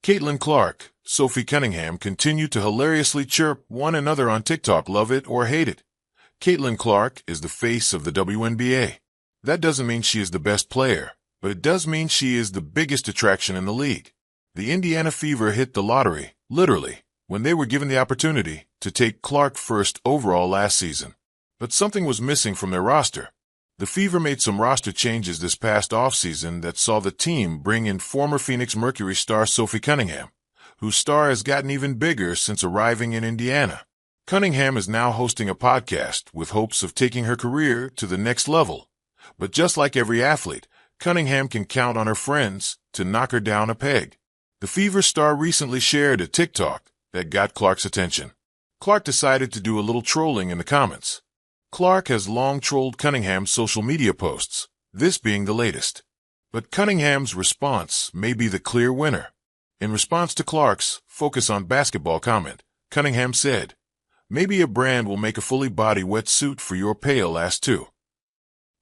Caitlin Clark, Sophie Cunningham continue to hilariously chirp one another on TikTok, love it or hate it. Caitlin Clark is the face of the WNBA. That doesn't mean she is the best player, but it does mean she is the biggest attraction in the league. The Indiana Fever hit the lottery, literally, when they were given the opportunity to take Clark first overall last season. But something was missing from their roster. The Fever made some roster changes this past offseason that saw the team bring in former Phoenix Mercury star Sophie Cunningham, whose star has gotten even bigger since arriving in Indiana. Cunningham is now hosting a podcast with hopes of taking her career to the next level. But just like every athlete, Cunningham can count on her friends to knock her down a peg. The Fever star recently shared a TikTok that got Clark's attention. Clark decided to do a little trolling in the comments. Clark has long trolled Cunningham's social media posts, this being the latest. But Cunningham's response may be the clear winner. In response to Clark's "focus on basketball" comment, Cunningham said, "Maybe a brand will make a fully body wetsuit for your pale ass too.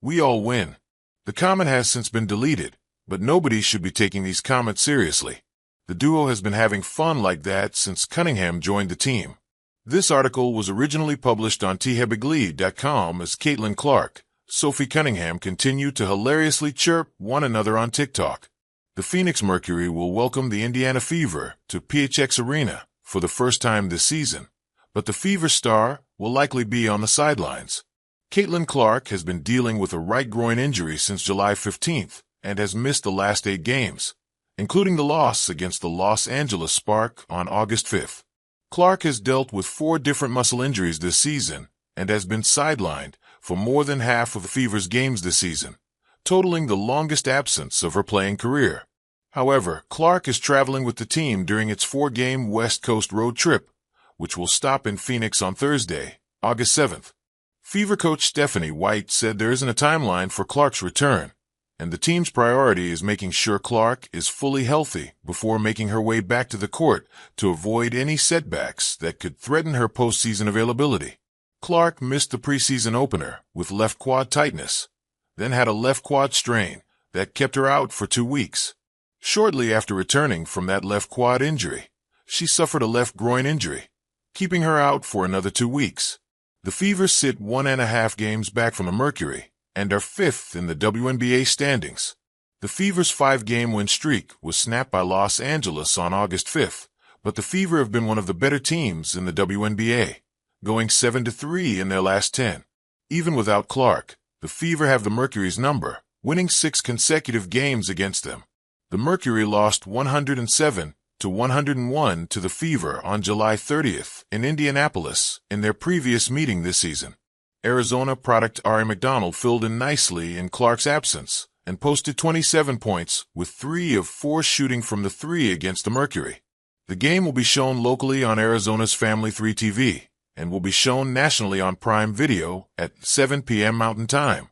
We all win." The comment has since been deleted, but nobody should be taking these comments seriously. The duo has been having fun like that since Cunningham joined the team. This article was originally published on thebigleague.com as Caitlin Clark, Sophie Cunningham continue to hilariously chirp one another on TikTok. The Phoenix Mercury will welcome the Indiana Fever to PHX Arena for the first time this season, but the Fever star will likely be on the sidelines. Caitlin Clark has been dealing with a right groin injury since July 15th and has missed the last 8 games, including the loss against the Los Angeles Spark on August 5th. Clark has dealt with 4 different muscle injuries this season and has been sidelined for more than half of the Fever's games this season, totaling the longest absence of her playing career. However, Clark is traveling with the team during its 4-game West Coast road trip, which will stop in Phoenix on Thursday, August 7th. Fever coach Stephanie White said there isn't a timeline for Clark's return, and the team's priority is making sure Clark is fully healthy before making her way back to the court to avoid any setbacks that could threaten her postseason availability. Clark missed the preseason opener with left quad tightness, then had a left quad strain that kept her out for 2 weeks. Shortly after returning from that left quad injury, she suffered a left groin injury, keeping her out for another 2 weeks. The Fever sit 1.5 games back from the Mercury and are 5th in the WNBA standings. The Fever's 5-game win streak was snapped by Los Angeles on August 5th, but the Fever have been one of the better teams in the WNBA, going 7-3 in their last 10. Even without Clark, the Fever have the Mercury's number, winning 6 consecutive games against them. The Mercury lost 107-101 to the Fever on July 30th in Indianapolis in their previous meeting this season. Arizona product Ari McDonald filled in nicely in Clark's absence and posted 27 points with 3 of 4 shooting from the 3 against the Mercury. The game will be shown locally on Arizona's Family 3 TV and will be shown nationally on Prime Video at 7 p.m. Mountain Time.